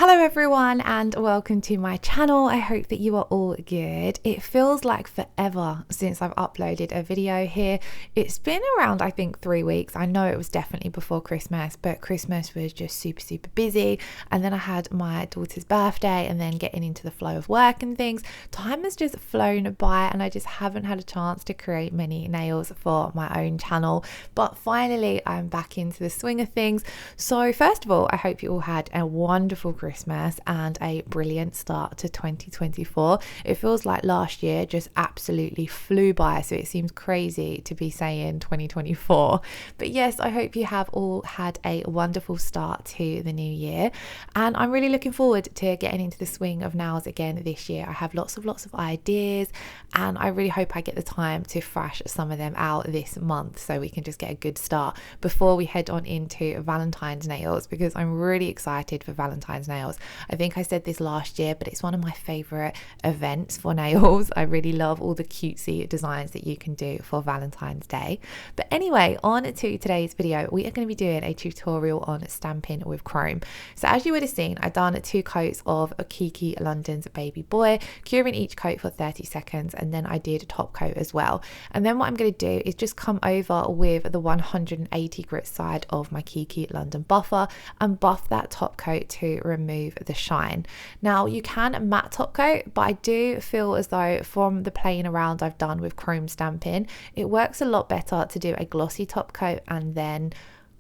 Hello everyone and welcome to my channel. I hope that you are all good. It feels like forever since I've uploaded a video here. It's been around I think 3 weeks. I know it was definitely before Christmas, but Christmas was just super busy, and then I had my daughter's birthday and then getting into the flow of work and things. Time has just flown by and I just haven't had a chance to create many nails for my own channel, but finally I'm back into the swing of things. So first of all, I hope you all had a wonderful Christmas and a brilliant start to 2024. It feels like last year just absolutely flew by, so it seems crazy to be saying 2024. But yes, I hope you have all had a wonderful start to the new year, and I'm really looking forward to getting into the swing of nails again this year. I have lots of ideas, and I really hope I get the time to thrash some of them out this month so we can just get a good start before we head on into Valentine's nails, because I'm really excited for Valentine's nails. I think I said this last year, but it's one of my favorite events for nails. I really love all the cutesy designs that you can do for Valentine's Day. But anyway, on to today's video, we are going to be doing a tutorial on stamping with chrome. So as you would have seen, I've done 2 coats of Kiki London's Baby Boy, curing each coat for 30 seconds, and then I did a top coat as well. And then what I'm going to do is just come over with the 180 grit side of my Kiki London buffer and buff that top coat to remove the shine. Now you can matte top coat, but I do feel as though from the playing around I've done with chrome stamping, it works a lot better to do a glossy top coat and then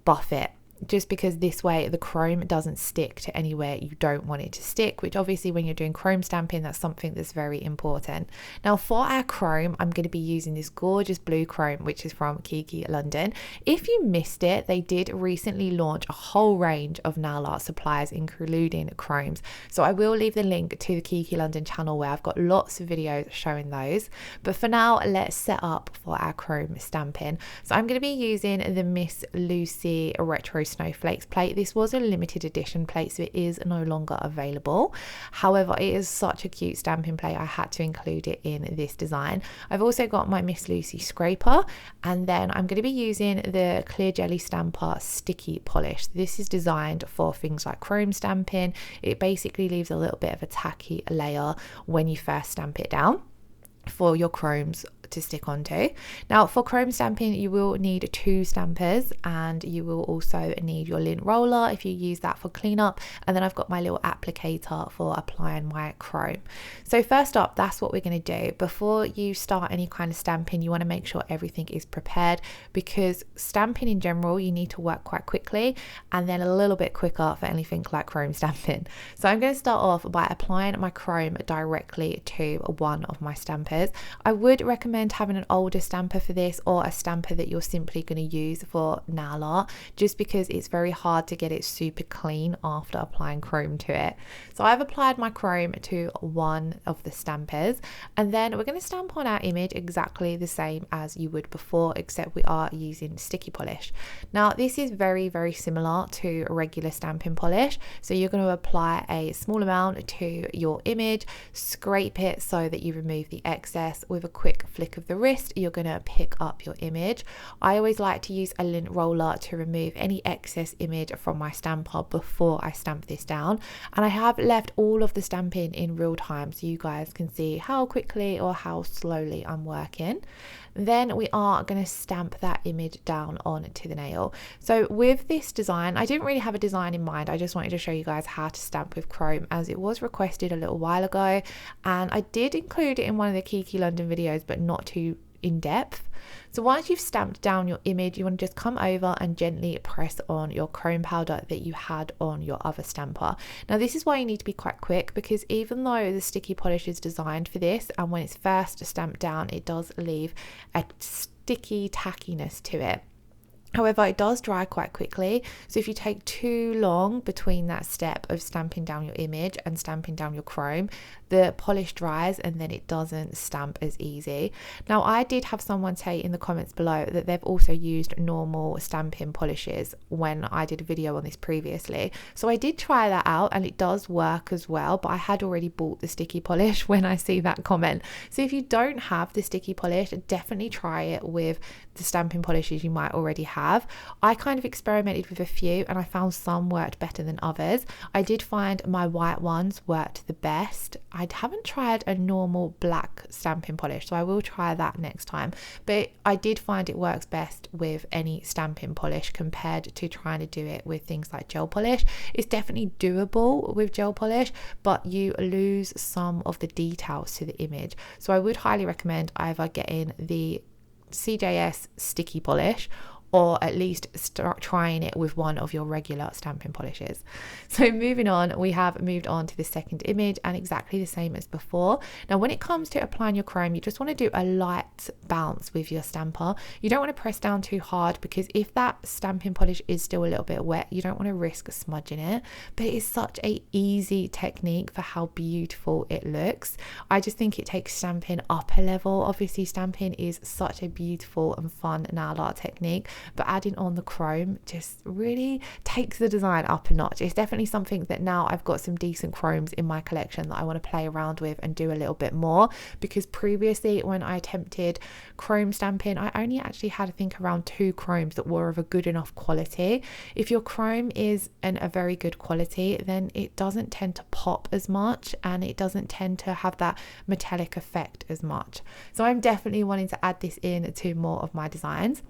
buff it, just because this way the chrome doesn't stick to anywhere you don't want it to stick, which obviously when you're doing chrome stamping, that's something that's very important. Now for our chrome, I'm going to be using this gorgeous blue chrome, which is from Kiki London. If you missed it, they did recently launch a whole range of nail art supplies including chromes, so I will leave the link to the Kiki London channel where I've got lots of videos showing those. But for now, let's set up for our chrome stamping. So I'm going to be using the Miss Lucy Retro Snowflakes plate. This was a limited edition plate, so it is no longer available. However, it is such a cute stamping plate, I had to include it in this design. I've also got my Miss Lucy scraper, and then I'm going to be using the Clear Jelly Stamper sticky polish. This is designed for things like chrome stamping. It basically leaves a little bit of a tacky layer when you first stamp it down for your chromes to stick onto. Now for chrome stamping, you will need 2 stampers, and you will also need your lint roller if you use that for cleanup, and then I've got my little applicator for applying my chrome. So first up, that's what we're going to do. Before you start any kind of stamping, you want to make sure everything is prepared, because stamping in general, you need to work quite quickly and then a little bit quicker for anything like chrome stamping. So I'm going to start off by applying my chrome directly to one of my stampers. I would recommend having an older stamper for this, or a stamper that you're simply going to use for nail art, just because it's very hard to get it super clean after applying chrome to it. So I've applied my chrome to one of the stampers, and then we're going to stamp on our image exactly the same as you would before, except we are using sticky polish. Now this is very similar to regular stamping polish, so you're going to apply a small amount to your image, scrape it so that you remove the excess. With a quick flick of the wrist, you're going to pick up your image. I always like to use a lint roller to remove any excess image from my stamper before I stamp this down, and I have left all of the stamping in real time so you guys can see how quickly or how slowly I'm working. Then we are going to stamp that image down onto the nail. So with this design, I didn't really have a design in mind, I just wanted to show you guys how to stamp with chrome, as it was requested a little while ago, and I did include it in one of the Kiki London videos, but not too in depth. So once you've stamped down your image, you want to just come over and gently press on your chrome powder that you had on your other stamper. Now this is why you need to be quite quick, because even though the sticky polish is designed for this, and when it's first stamped down, it does leave a sticky tackiness to it. However, it does dry quite quickly, so if you take too long between that step of stamping down your image and stamping down your chrome, the polish dries and then it doesn't stamp as easy. Now I did have someone say in the comments below that they've also used normal stamping polishes when I did a video on this previously, so I did try that out and it does work as well, but I had already bought the sticky polish when I see that comment. So if you don't have the sticky polish, definitely try it with the stamping polishes you might already have have. I kind of experimented with a few and I found some worked better than others. I did find my white ones worked the best. I haven't tried a normal black stamping polish, so I will try that next time, but I did find it works best with any stamping polish compared to trying to do it with things like gel polish. It's definitely doable with gel polish, but you lose some of the details to the image. So I would highly recommend either getting the CJS sticky polish or at least start trying it with one of your regular stamping polishes. So moving on, we have moved on to the second image, and exactly the same as before. Now when it comes to applying your chrome, you just want to do a light bounce with your stamper. You don't want to press down too hard, because if that stamping polish is still a little bit wet, you don't want to risk smudging it. But it's such a easy technique for how beautiful it looks. I just think it takes stamping up a level. Obviously stamping is such a beautiful and fun nail art technique, but adding on the chrome just really takes the design up a notch. It's definitely something that now I've got some decent chromes in my collection that I want to play around with and do a little bit more, because previously when I attempted chrome stamping, I only actually had, I think, around 2 chromes that were of a good enough quality. If your chrome is in a very good quality, then it doesn't tend to pop as much and it doesn't tend to have that metallic effect as much. So I'm definitely wanting to add this in to more of my designs.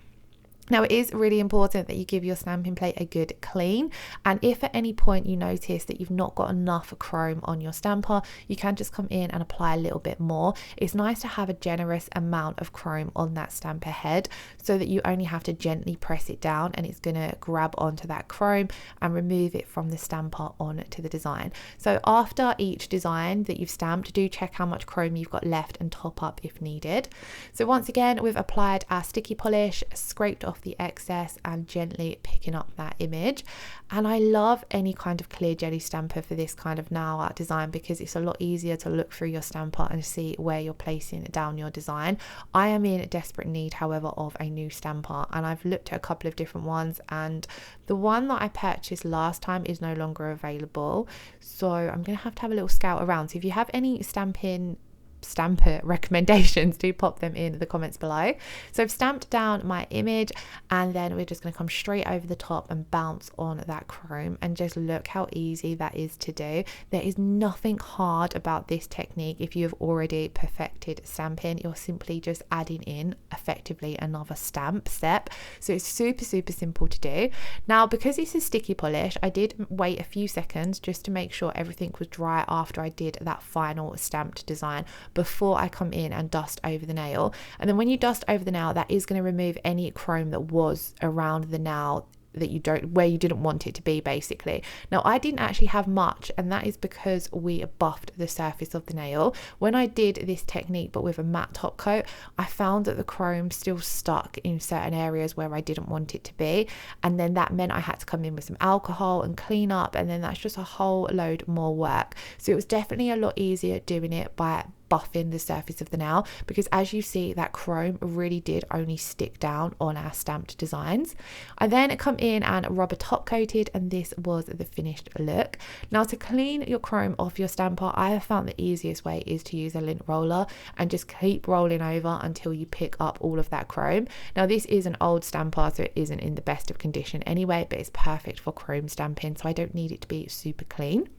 Now it is really important that you give your stamping plate a good clean, and if at any point you notice that you've not got enough chrome on your stamper, you can just come in and apply a little bit more. It's nice to have a generous amount of chrome on that stamper head so that you only have to gently press it down and it's going to grab onto that chrome and remove it from the stamper onto the design. So after each design that you've stamped, do check how much chrome you've got left and top up if needed. So once again, we've applied our sticky polish, scraped off the excess and gently picking up that image. And I love any kind of clear jelly stamper for this kind of nail art design, because it's a lot easier to look through your stamper and see where you're placing down your design. I am in desperate need, however, of a new stamper, and I've looked at a couple of different ones, and the one that I purchased last time is no longer available, so I'm gonna have to have a little scout around. So if you have any stamper recommendations, do pop them in the comments below. So I've stamped down my image, and then we're just going to come straight over the top and bounce on that chrome, and just look how easy that is to do. There is nothing hard about this technique. If you have already perfected stamping, you're simply just adding in effectively another stamp step. So it's super simple to do. Now because this is sticky polish, I did wait a few seconds just to make sure everything was dry after I did that final stamped design, before I come in and dust over the nail. And then when you dust over the nail, that is going to remove any chrome that was around the nail that you where you didn't want it to be, basically. Now I didn't actually have much, and that is because we buffed the surface of the nail. When I did this technique but with a matte top coat, I found that the chrome still stuck in certain areas where I didn't want it to be, and then that meant I had to come in with some alcohol and clean up, and then that's just a whole load more work. So it was definitely a lot easier doing it by buffing the surface of the nail, because as you see, that chrome really did only stick down on our stamped designs. I then come in and rubber top coated, and this was the finished look. Now to clean your chrome off your stamper, I have found the easiest way is to use a lint roller and just keep rolling over until you pick up all of that chrome. Now this is an old stamper, so it isn't in the best of condition anyway, but it's perfect for chrome stamping, so I don't need it to be super clean.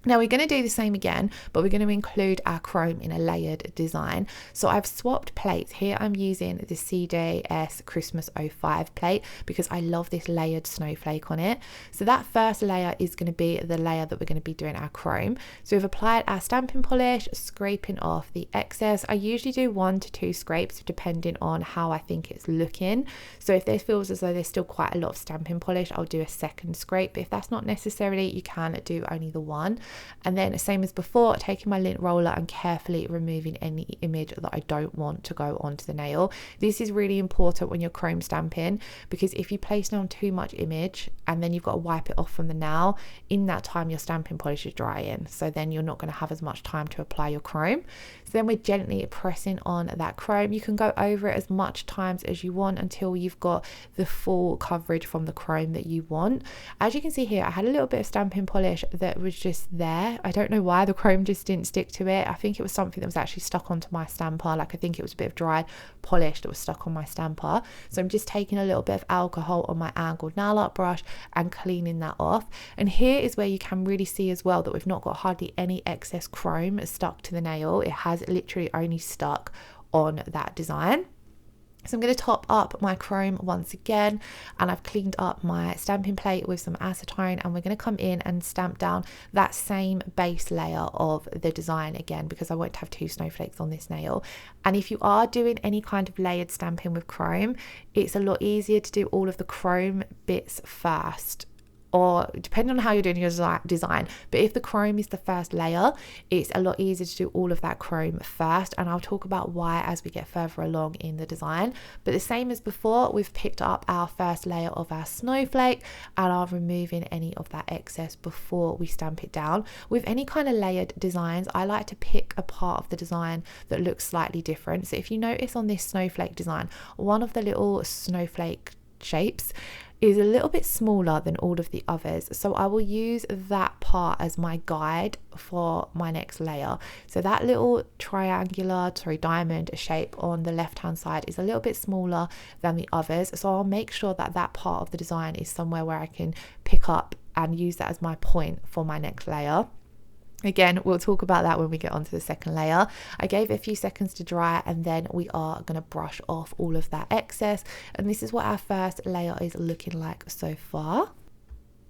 Now we're going to do the same again, but we're going to include our chrome in a layered design. So I've swapped plates. Here I'm using the CJS Christmas 05 plate because I love this layered snowflake on it. So that first layer is going to be the layer that we're going to be doing our chrome. So we've applied our stamping polish, scraping off the excess. I usually do 1 to 2 scrapes depending on how I think it's looking. So if there feels as though there's still quite a lot of stamping polish, I'll do a second scrape. But if that's not necessary, you can do only the one. And then same as before, taking my lint roller and carefully removing any image that I don't want to go onto the nail. This is really important when you're chrome stamping, because if you place down too much image and then you've got to wipe it off from the nail, in that time your stamping polish is drying, so then you're not going to have as much time to apply your chrome. So then we're gently pressing on that chrome. You can go over it as much times as you want until you've got the full coverage from the chrome that you want. As you can see here, I had a little bit of stamping polish that was just there there. I don't know why the chrome just didn't stick to it. I think it was something that was actually stuck onto my stamper. Like I think it was a bit of dry polish that was stuck on my stamper. So I'm just taking a little bit of alcohol on my angled nail art brush and cleaning that off. And here is where you can really see as well that we've not got hardly any excess chrome stuck to the nail. It has literally only stuck on that design. So I'm going to top up my chrome once again, and I've cleaned up my stamping plate with some acetone, and we're going to come in and stamp down that same base layer of the design again, because I won't have two snowflakes on this nail. And if you are doing any kind of layered stamping with chrome, it's a lot easier to do all of the chrome bits first, or depending on how you're doing your design. But if the chrome is the first layer, it's a lot easier to do all of that chrome first, and I'll talk about why as we get further along in the design. But the same as before, we've picked up our first layer of our snowflake and are removing any of that excess before we stamp it down. With any kind of layered designs, I like to pick a part of the design that looks slightly different. So if you notice on this snowflake design, one of the little snowflake shapes is a little bit smaller than all of the others, so I will use that part as my guide for my next layer. So that little diamond shape on the left hand side is a little bit smaller than the others, so I'll make sure that that part of the design is somewhere where I can pick up and use that as my point for my next layer. Again, we'll talk about that when we get onto the second layer. I gave it a few seconds to dry, and then we are going to brush off all of that excess. And this is what our first layer is looking like so far.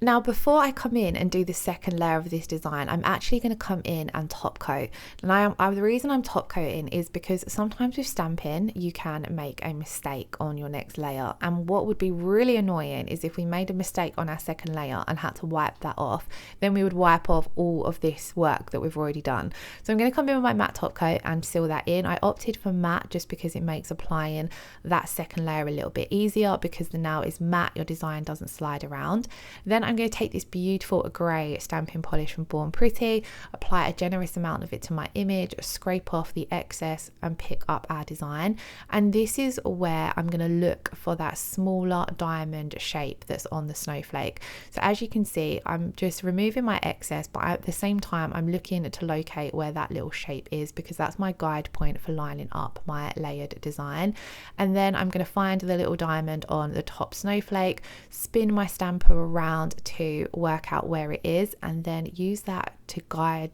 Now, before I come in and do the second layer of this design, I'm actually going to come in and top coat. And the reason I'm top coating is because sometimes with stamping, you can make a mistake on your next layer. And what would be really annoying is if we made a mistake on our second layer and had to wipe that off, then we would wipe off all of this work that we've already done. So I'm going to come in with my matte top coat and seal that in. I opted for matte just because it makes applying that second layer a little bit easier, because the nail is matte, your design doesn't slide around. Then I'm going to take this beautiful grey stamping polish from Born Pretty, apply a generous amount of it to my image, scrape off the excess and pick up our design. And this is where I'm going to look for that smaller diamond shape that's on the snowflake. So as you can see, I'm just removing my excess, but at the same time I'm looking to locate where that little shape is, because that's my guide point for lining up my layered design. And then I'm going to find the little diamond on the top snowflake, spin my stamper around to work out where it is, and then use that guide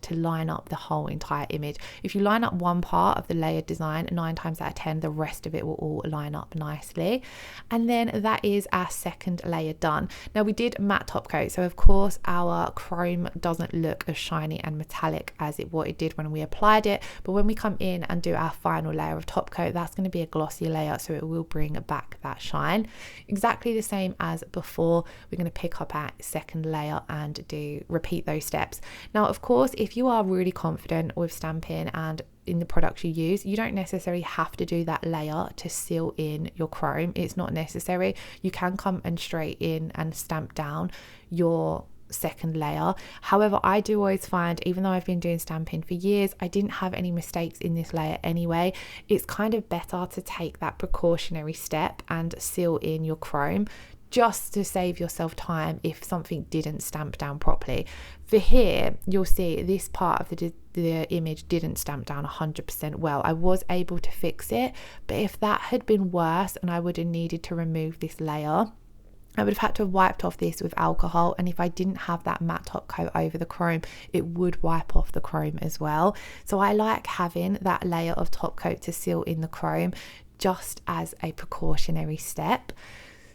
to line up the whole entire image. If you line up one part of the layered design, 9 times out of 10 the rest of it will all line up nicely. And then that is our second layer done. Now we did matte top coat, so of course our chrome doesn't look as shiny and metallic as what it did when we applied it, but when we come in and do our final layer of top coat, that's going to be a glossy layer, so it will bring back that shine. Exactly the same as before, we're going to pick up our second layer and repeat those steps. Now of course, if you are really confident with stamping and in the products you use, you don't necessarily have to do that layer to seal in your chrome. It's not necessary. You can come and straight in and stamp down your second layer. However, I do always find, even though I've been doing stamping for years, I didn't have any mistakes in this layer anyway. It's kind of better to take that precautionary step and seal in your chrome, just to save yourself time if something didn't stamp down properly. For here, you'll see this part of the image didn't stamp down 100% well. I was able to fix it, but if that had been worse and I would have needed to remove this layer, I would have had to have wiped off this with alcohol, and if I didn't have that matte top coat over the chrome, it would wipe off the chrome as well. So I like having that layer of top coat to seal in the chrome just as a precautionary step.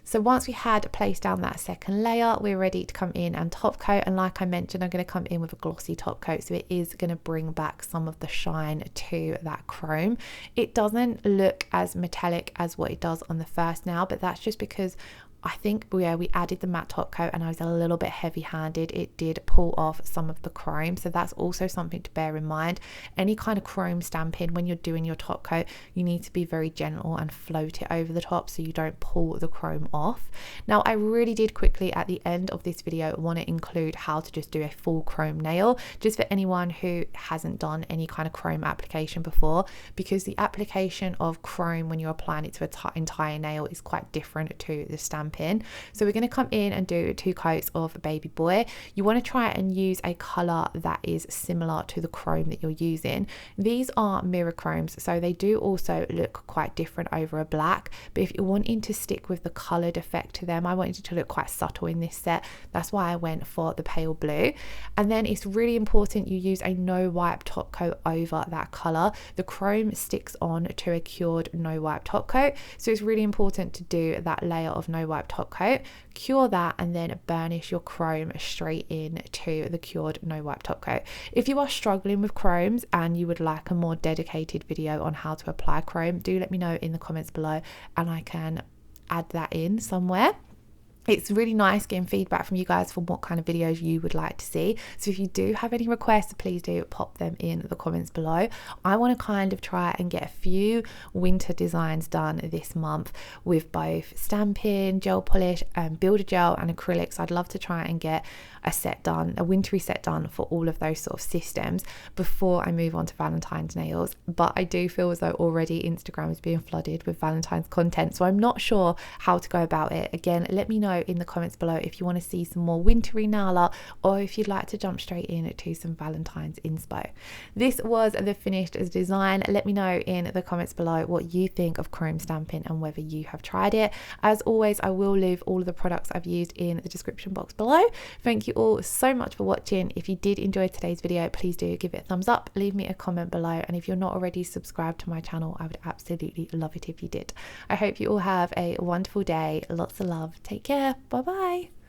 So once we had placed down that second layer, we're ready to come in and top coat. And like I mentioned, I'm going to come in with a glossy top coat, so it is going to bring back some of the shine to that chrome. It doesn't look as metallic as what it does on the first nail, but that's just because I think we added the matte top coat and I was a little bit heavy handed. It did pull off some of the chrome, so that's also something to bear in mind. Any kind of chrome stamping, when you're doing your top coat, you need to be very gentle and float it over the top so you don't pull the chrome off. Now I really did quickly at the end of this video want to include how to just do a full chrome nail, just for anyone who hasn't done any kind of chrome application before, because the application of chrome when you're applying it to an entire nail is quite different to the stamping stamping. So we're going to come in and do 2 coats of Baby Boy. You want to try and use a colour that is similar to the chrome that you're using. These are mirror chromes, so they do also look quite different over a black, but if you're wanting to stick with the coloured effect to them, I wanted it to look quite subtle in this set. That's why I went for the pale blue. And then it's really important you use a no wipe top coat over that colour. The chrome sticks on to a cured no wipe top coat, so it's really important to do that layer of no wipe top coat, cure that, and then burnish your chrome straight in to the cured no wipe top coat. If you are struggling with chromes and you would like a more dedicated video on how to apply chrome, do let me know in the comments below and I can add that in somewhere. It's really nice getting feedback from you guys for what kind of videos you would like to see. So if you do have any requests, please do pop them in the comments below. I want to kind of try and get a few winter designs done this month with both stamping, gel polish, builder gel and acrylics. I'd love to try and get a set done, a wintry set done for all of those sort of systems before I move on to Valentine's nails. But I do feel as though already Instagram is being flooded with Valentine's content, so I'm not sure how to go about it. Again, let me know in the comments below if you want to see some more wintry nail art or if you'd like to jump straight in to some Valentine's inspo. This was the finished design. Let me know in the comments below what you think of chrome stamping and whether you have tried it. As always, I will leave all of the products I've used in the description box below. Thank you all so much for watching. If you did enjoy today's video, please do give it a thumbs up, leave me a comment below, and if you're not already subscribed to my channel, I would absolutely love it if you did. I hope you all have a wonderful day. Lots of love. Take care. Bye bye.